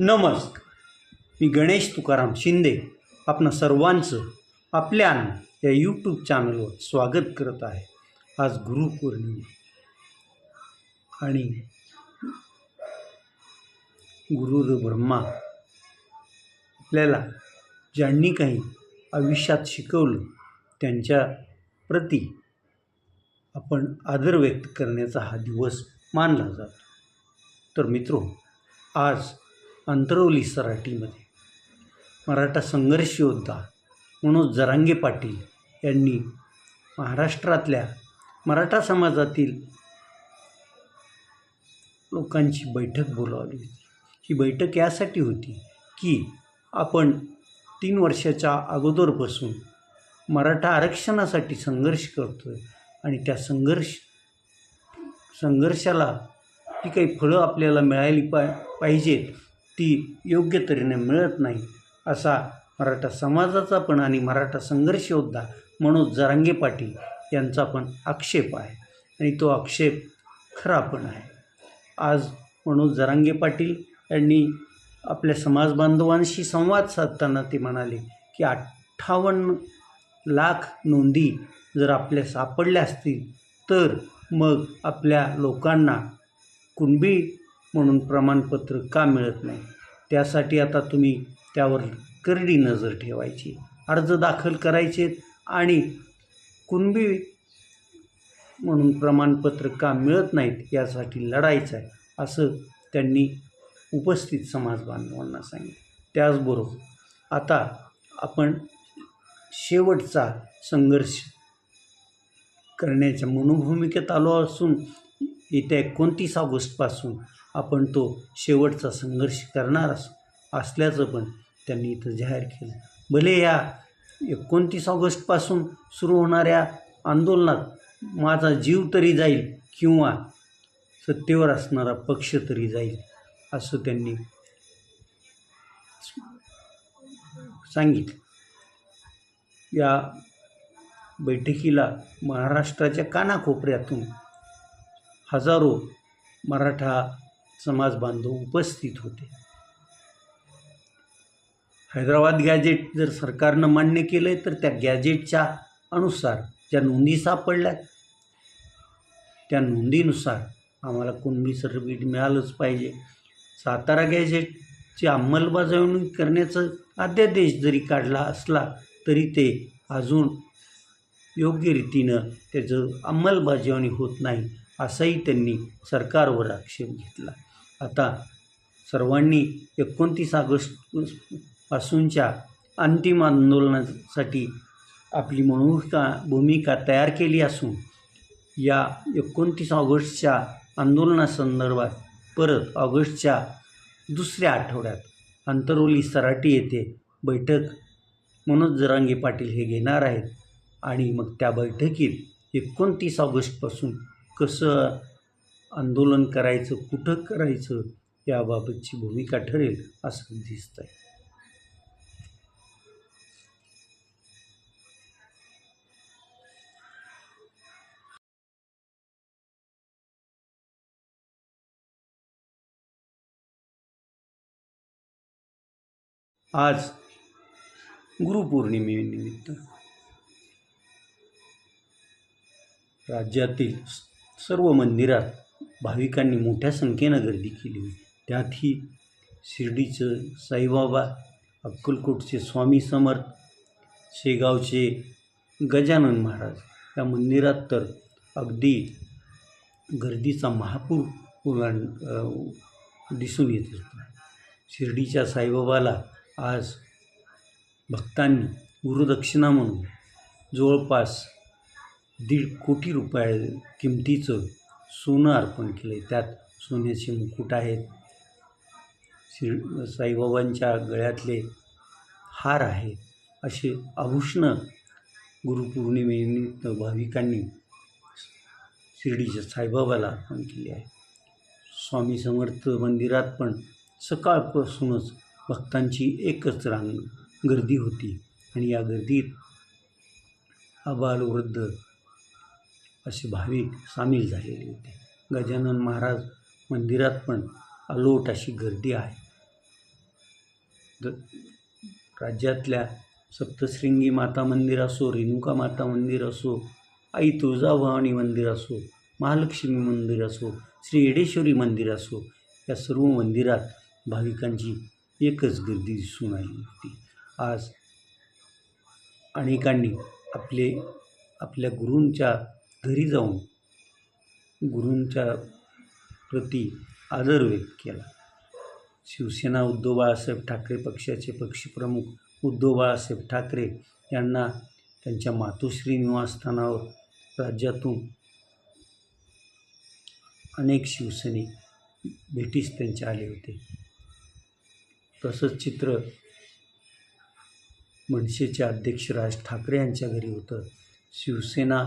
नमस्कार. मी गणेश तुकाराम शिंदे आपणा सर्वांचं आपल्या या यूट्यूब चॅनलवर स्वागत करत आहे. आज गुरुपौर्णिमा आणि गुरुर ब्रह्मा आपल्याला ज्यांनी काही आयुष्यात शिकवलं त्यांच्या प्रती आपण आदर व्यक्त करण्याचा हा दिवस मानला जातो. तर मित्रो, आज अंतरवली सराटीमध्ये मराठा संघर्ष योद्धा मनोज जरांगे पाटील यांनी महाराष्ट्रातल्या मराठा समाजातील लोकांची बैठक बोलावली होती. ही बैठक यासाठी होती की आपण 3 वर्षाच्या अगोदरपासून मराठा आरक्षणासाठी संघर्ष करतो आहे आणि त्या संघर्षाला जी काही फळं आपल्याला मिळाली पाहिजेत ती योग्य तऱ्हेने मिळत नाही, असा मराठा समाजाचा पण आणि मराठा संघर्ष योद्धा मनोज जरांगे पाटील यांचा पण आक्षेप आहे आणि तो आक्षेप खरा पण आहे. आज मनोज जरांगे पाटील यांनी आपल्या समाज बांधवांशी संवाद साधताना ते म्हणाले की 58 लाख नोंदी जर आपल्या सापडल्या असतील तर मग आपल्या लोकांना कुणबी म्हणून प्रमाणपत्र का मिळत नाही. त्यासाठी आता तुम्ही त्यावर करडी नजर ठेवायची, अर्ज दाखल करायचे आणि कुणबी म्हणून प्रमाणपत्र का मिळत नाहीत यासाठी लढायचं आहे, असं त्यांनी उपस्थित समाज बांधवांना सांगितलं. त्याचबरोबर आता आपण शेवटचा संघर्ष करण्याच्या मनोभूमिकेत आलो असून येत्या 29 ऑगस्टपासून आपण तो शेवटचा संघर्ष करणार असल्याचं पण त्यांनी इथं जाहीर केलं. भले या 29 ऑगस्टपासून सुरू होणाऱ्या आंदोलनात माझा जीव तरी जाईल किंवा सत्तेवर असणारा पक्ष तरी जाईल, असं त्यांनी सांगितलं. या बैठकीला महाराष्ट्राच्या कानाकोपऱ्यातून हजारो मराठा समाज बांधव उपस्थित होते. हैदराबाद गॅजेट जर सरकारनं मान्य केलं तर त्या गॅजेटच्या अनुसार ज्या नोंदी सापडल्या त्या नोंदीनुसार आम्हाला कुणबी सर्टिफिकेट मिळालंच पाहिजे. सातारा गॅजेटची अंमलबजावणी करण्याचा अध्यादेश जरी काढला असला तरी ते अजून योग्य रीतीनं त्याचं अंमलबजावणी होत नाही, असाही त्यांनी सरकारवर आक्षेप घेतला. आता सर्वांनी 29 ऑगस्टपासूनच्या अंतिम आंदोलनासाठी आपली भूमिका तयार केली असून या 29 ऑगस्टच्या आंदोलनासंदर्भात परत ऑगस्टच्या दुसऱ्या आठवड्यात अंतरवली सराटी येथे बैठक मनोज जरांगे पाटील हे घेणार आहेत आणि मग त्या बैठकीत 29 ऑगस्टपासून कसं आंदोलन करायचं, कुठं करायचं याबाबतची भूमिका ठरेल असं दिसतं आहे. आज गुरुपौर्णिमेनिमित्त राज्यातील सर्व मंदिरात भाविकांनी मोठ्या संख्येनं गर्दी केली होती. त्यातही शिर्डीचं साईबाबा, अक्कलकोटचे स्वामी समर्थ, शेगावचे गजानन महाराज या मंदिरात तर अगदी गर्दीचा महापूर दिसून येत होता. शिर्डीच्या साईबाबाला आज भक्तांनी गुरुदक्षिणा म्हणून जवळपास 1.5 कोटी रुपये किमतीचं सोनं अर्पण केलं आहे. त्यात सोन्याचे मुकुट आहेत, साईबाबांच्या गळ्यातले हार आहेत, असे आभूषणं गुरुपौर्णिमेनिमित्त भाविकांनी शिर्डीच्या साईबाबाला अर्पण केले आहे. स्वामी समर्थ मंदिरात पण सकाळपासूनच भक्तांची एकच गर्दी होती आणि या गर्दीत आबालवृद्ध असे भाविक सामील झालेले होते. गजानन महाराज मंदिरात पण अलोट अशी गर्दी आहे. द राज्यातल्या सप्तशृंगी माता मंदिर असो, रेणुका माता मंदिर असो, आई तुळजाभवानी मंदिर असो, महालक्ष्मी मंदिर असो, श्री येडेश्वरी मंदिर असो, या सर्व मंदिरात भाविकांची एकच गर्दी दिसून आली होती. आज अनेकांनी आपल्या गुरूंच्या घरी जाऊन गुरूंच्या प्रती आदर व्यक्त केला. शिवसेना उद्धव बाळासाहेब ठाकरे पक्षाचे पक्षप्रमुख उद्धव बाळासाहेब ठाकरे यांना त्यांच्या मातोश्री निवासस्थानावर राज्यातून अनेक शिवसैनिक भेटीस त्यांचे आले होते. तसंच चित्र मनसेचे अध्यक्ष राज ठाकरे यांच्या घरी होतं. शिवसेना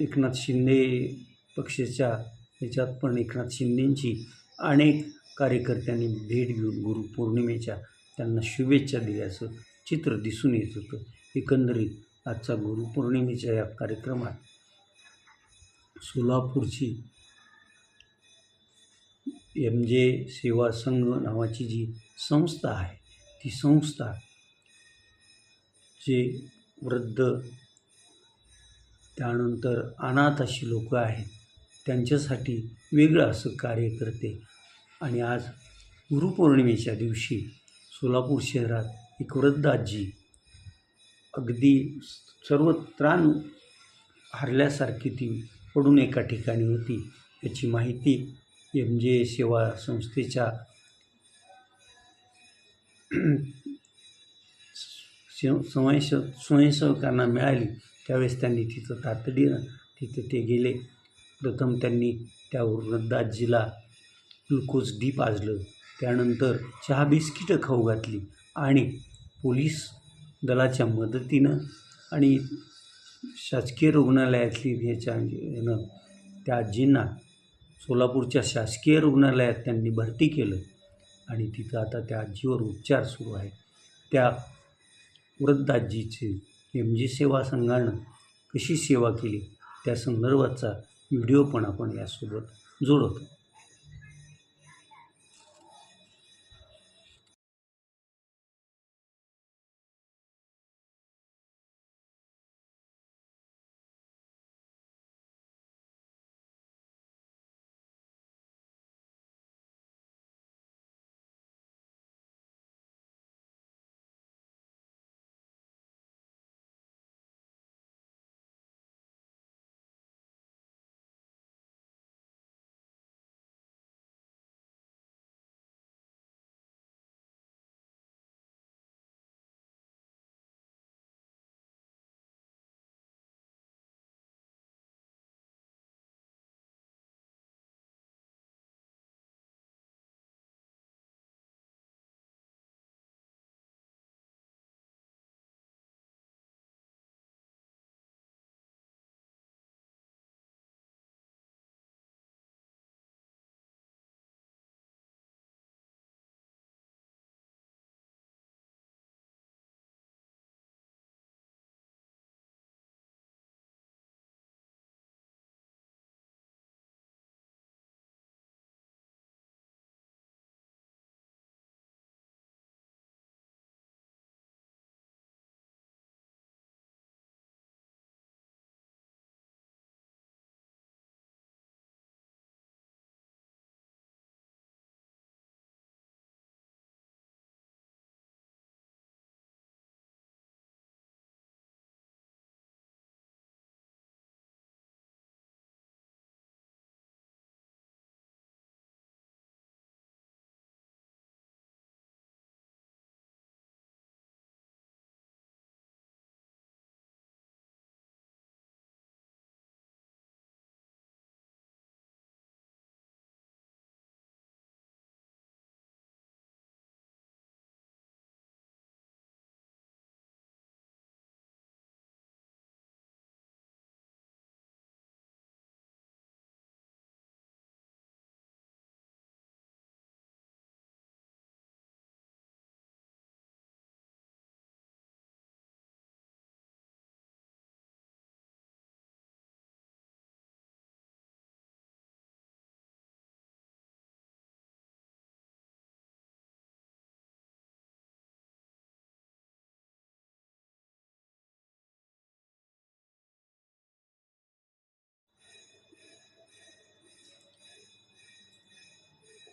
एकनाथ शिंदे पक्षाच्या याच्यात पण एकनाथ शिंदेंची अनेक कार्यकर्त्यांनी भेट घेऊन गुरुपौर्णिमेच्या त्यांना शुभेच्छा दिल्याचं चित्र दिसून येत होतं. एकंदरीत आजचा गुरुपौर्णिमेच्या या कार्यक्रमात सोलापूरची MJ सेवा संघ नावाची जी संस्था आहे, ती संस्था जे वृद्ध त्यानंतर अनाथ अशी लोकं आहेत त्यांच्यासाठी वेगळं असं कार्य करते. आणि आज गुरुपौर्णिमेच्या दिवशी सोलापूर शहरात एक वृद्ध आजी अगदी सर्व त्राण हरल्यासारखी ती पडून एका ठिकाणी होती. याची माहिती MJ सेवा संस्थेच्या स्वयंसेवकांना मिळाली. त्यावेळेस त्यांनी तातडीनं ते गेले. प्रथम त्यांनी त्या वृद्ध आजीला ग्लुकोज डी पाजलं. त्यानंतर चहा बिस्किटं खाऊ घातली आणि पोलीस दलाच्या मदतीनं आणि शासकीय रुग्णालयातली त्या आजींना सोलापूरच्या शासकीय रुग्णालयात त्यांनी भरती केलं आणि तिथं आता त्या आजीवर उपचार सुरू आहेत. त्या वृद्ध आजीची MJ सेवा संघानं कशी सेवा केली त्या संदर्भाचा व्हिडिओ पण आपण यासोबत जोडतो.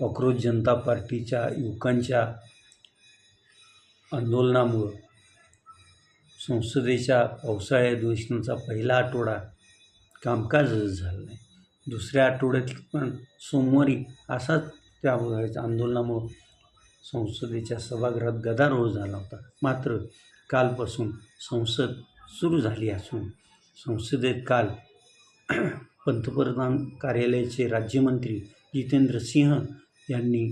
कॉक्रोच जनता पार्टीच्या युवकांच्या आंदोलनामुळं संसदेच्या पावसाळी अधिवेशनाचा पहिला आठवडा कामकाजच झालं नाही. दुसऱ्या आठवड्यात पण सोमवारी असाच त्या आंदोलनामुळं संसदेच्या सभागृहात गदारोळ झाला होता. मात्र कालपासून संसद सुरू झाली असून संसदेत काल पंतप्रधान कार्यालयाचे राज्यमंत्री जितेंद्र सिंह यांनी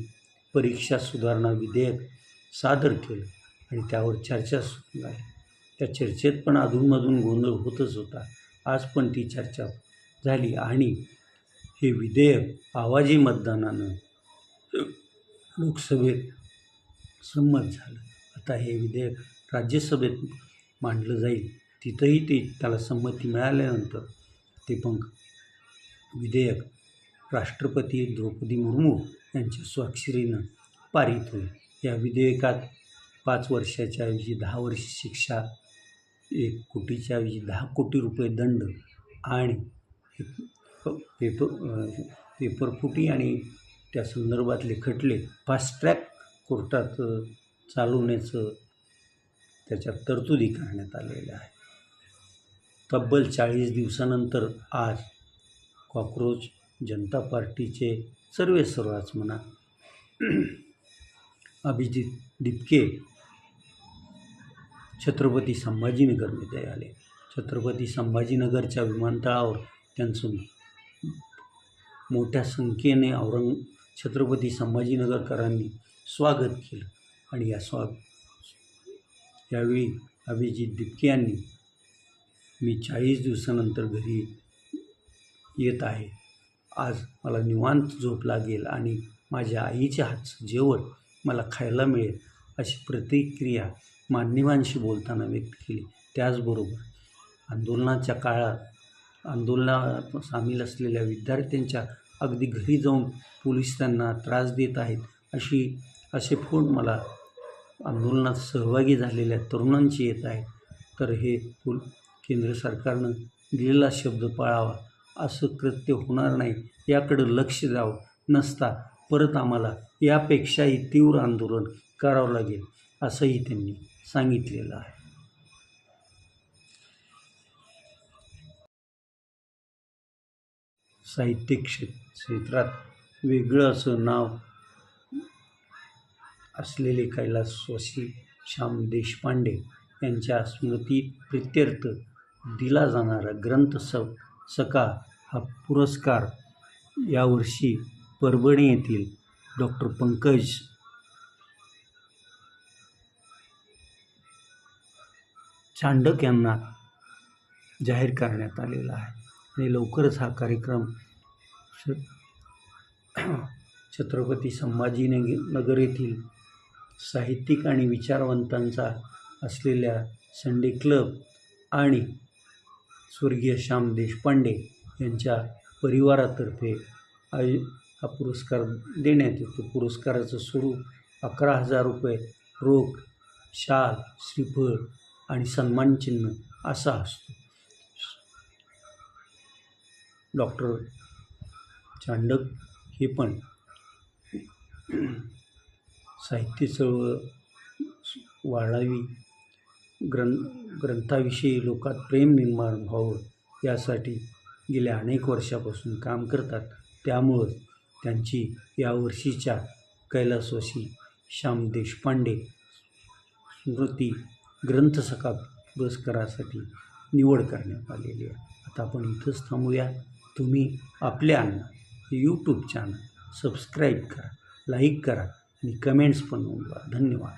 परीक्षा सुधारणा विधेयक सादर केलं आणि त्यावर चर्चा सुरू झाली. त्या चर्चेत पण अधूनमधून गोंधळ होतच होता. आज पण ती चर्चा झाली आणि हे विधेयक आवाजी मतदानानं लोकसभेत संमत झालं. आता हे विधेयक राज्यसभेत मांडलं जाईल. तिथंही त्याला संमती मिळाल्यानंतर ते पण विधेयक राष्ट्रपती द्रौपदी मुर्मू यांच्या स्वाक्षरीनं पारित होईल. या विधेयकात 5 वर्षाच्या ऐवजी 10 वर्ष शिक्षा, 1 कोटीच्या ऐवजी 10 कोटी रुपये दंड आणि पेपरफुटी आणि त्या संदर्भातले खटले फास्ट ट्रॅक कोर्टात चालवण्याचं त्याच्यात तरतुदी करण्यात आलेल्या आहे. तब्बल 40 दिवसानंतर आज कॉक्रोच जनता पार्टीचे सर्वेसर्वाच म्हणा अभिजित दिपके छत्रपती संभाजीनगरमध्ये आले. छत्रपती संभाजीनगरच्या विमानतळावर त्यांचं मोठ्या संख्येने छत्रपती संभाजीनगरकरांनी स्वागत केलं आणि यावेळी अभिजित दिपके यांनी मी 40 दिवसानंतर घरी येत आहे. आज मला निवांत झोप लागेल आणि माझ्या आईच्या हातचं जेवण मला खायला मिळेल अशी प्रतिक्रिया मान्यवांशी बोलताना व्यक्त केली. त्याचबरोबर आंदोलनाच्या काळात आंदोलनात सामील असलेल्या विद्यार्थ्यांच्या अगदी घरी जाऊन पोलीस त्यांना त्रास देत आहेत असे फोन मला आंदोलनात सहभागी झालेल्या तरुणांची येत आहेत. तर हे केंद्र सरकारनं दिलेला शब्द पाळावा, असं कृत्य होणार नाही याकडं लक्ष द्यावं, नसता परत आम्हाला यापेक्षाही तीव्र आंदोलन करावं लागेल असंही त्यांनी सांगितलेलं आहे. साहित्य क्षेत्रात वेगळं असं नाव असलेले कैलासवासी श्याम देशपांडे यांच्या स्मृतिप्रित्यर्थ दिला जाणारा ग्रंथ सका हा पुरस्कार यावर्षी परभणी येथील डॉक्टर पंकज चांडक यांना जाहीर करण्यात आलेला आहे आणि लवकरच हा कार्यक्रम छत्रपती संभाजीनगर येथील साहित्यिक आणि विचारवंतांचा असलेल्या संडे क्लब आणि स्वर्गीय श्याम देशपांडे यांच्या परिवारातर्फे हा पुरस्कार देण्यात येतो. पुरस्काराचं स्वरूप 11,000 रुपये रोख, शाल, श्रीफळ आणि सन्मानचिन्ह असा असतो. डॉक्टर चांडक हे पण साहित्य चळवळ वाढावी, ग्रंथाविषयी लोकात प्रेम निर्माण व्हावं यासाठी गेल्या अनेक वर्षापासून काम करतात. त्यामुळं त्यांची यावर्षीच्या कैलासवासी श्याम देशपांडे स्मृती ग्रंथसखा पुरस्कारासाठी निवड करण्यात आलेली आहे. आता आपण इथंच थांबूया. तुम्ही आपल्या अण्णा यूट्यूब चॅनल सबस्क्राईब करा, लाईक करा आणि कमेंट्स पण नोंदवा. धन्यवाद.